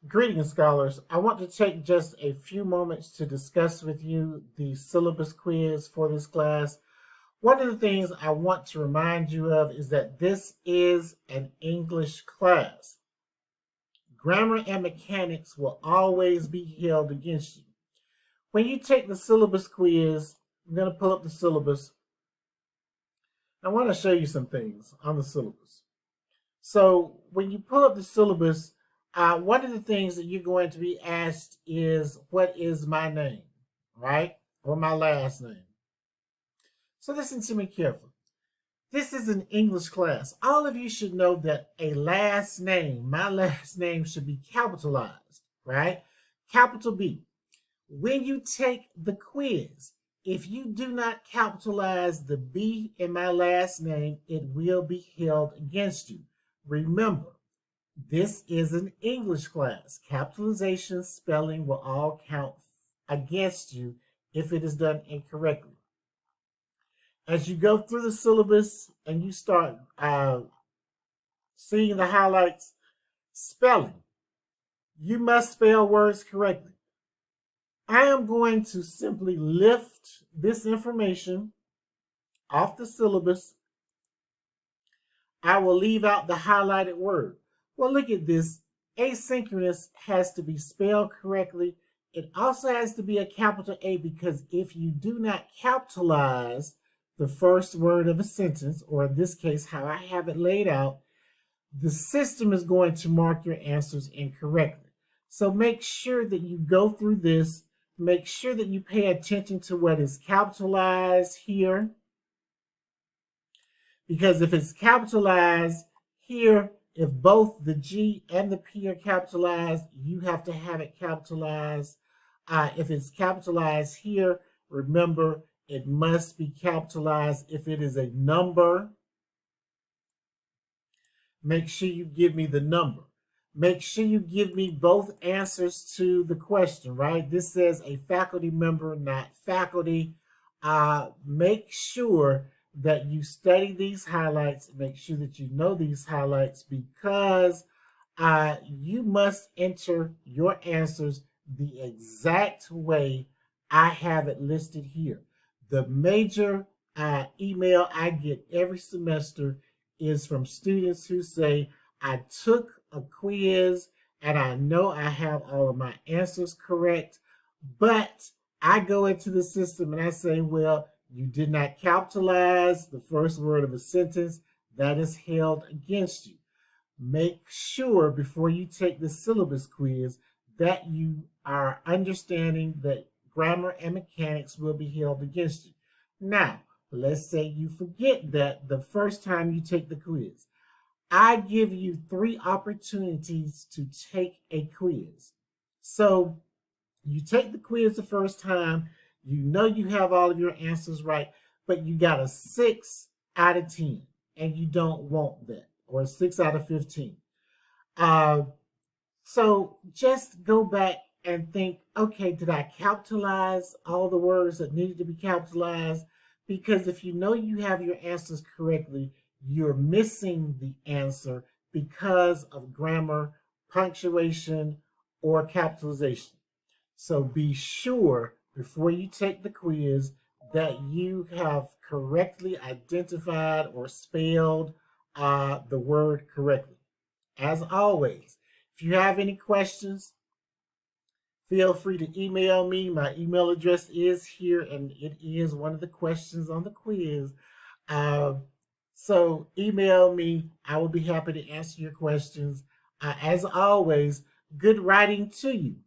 Greetings, scholars. I want to take just a few moments to discuss with you the syllabus quiz for this class. One of the things I want to remind you of is that this is an English class. Grammar and mechanics will always be held against you. When you take the syllabus quiz, I'm going to pull up the syllabus. I want to show you some things on the syllabus. So when you pull up the syllabus, one of the things that you're going to be asked is, what is my name, right? Or my last name. So listen to me carefully. This is an English class. All of you should know that a last name, my last name, should be capitalized, right? Capital B. When you take the quiz, if you do not capitalize the B in my last name, it will be held against you. Remember, this is an English class. Capitalization, spelling will all count against you if it is done incorrectly. As you go through the syllabus and you start seeing the highlights, spelling, you must spell words correctly. I am going to simply lift this information off the syllabus. I will leave out the highlighted word. Well, look at this. Asynchronous has to be spelled correctly. It also has to be a capital A, because if you do not capitalize the first word of a sentence, or in this case, how I have it laid out, the system is going to mark your answers incorrectly. So make sure that you go through this. Make sure that you pay attention to what is capitalized here, because if it's capitalized here, if both the G and the P are capitalized, you have to have it capitalized. If it's capitalized here, remember, it must be capitalized if it is a number. Make sure you give me the number. Make sure you give me both answers to the question, right? This says a faculty member, not faculty. Make sure that you study these highlights. Make sure that you know these highlights, because you must enter your answers the exact way I have it listed here. The major email I get every semester is from students who say, I took a quiz and I know I have all of my answers correct, but I go into the system and I say, well, you did not capitalize the first word of a sentence. That is held against you. Make sure before you take the syllabus quiz that you are understanding that grammar and mechanics will be held against you. Now, let's say you forget that the first time you take the quiz. I give you 3 opportunities to take a quiz. So you take the quiz the first time, you know you have all of your answers right, but you got a 6 out of 10, and you don't want that, or a 6 out of 15. So just go back and think, okay, did I capitalize all the words that needed to be capitalized? Because if you know you have your answers correctly, you're missing the answer because of grammar, punctuation, or capitalization. So be sure before you take the quiz that you have correctly identified or spelled the word correctly. As always, if you have any questions, feel free to email me. My email address is here, and it is one of the questions on the quiz. So email me. I will be happy to answer your questions. As always, good writing to you.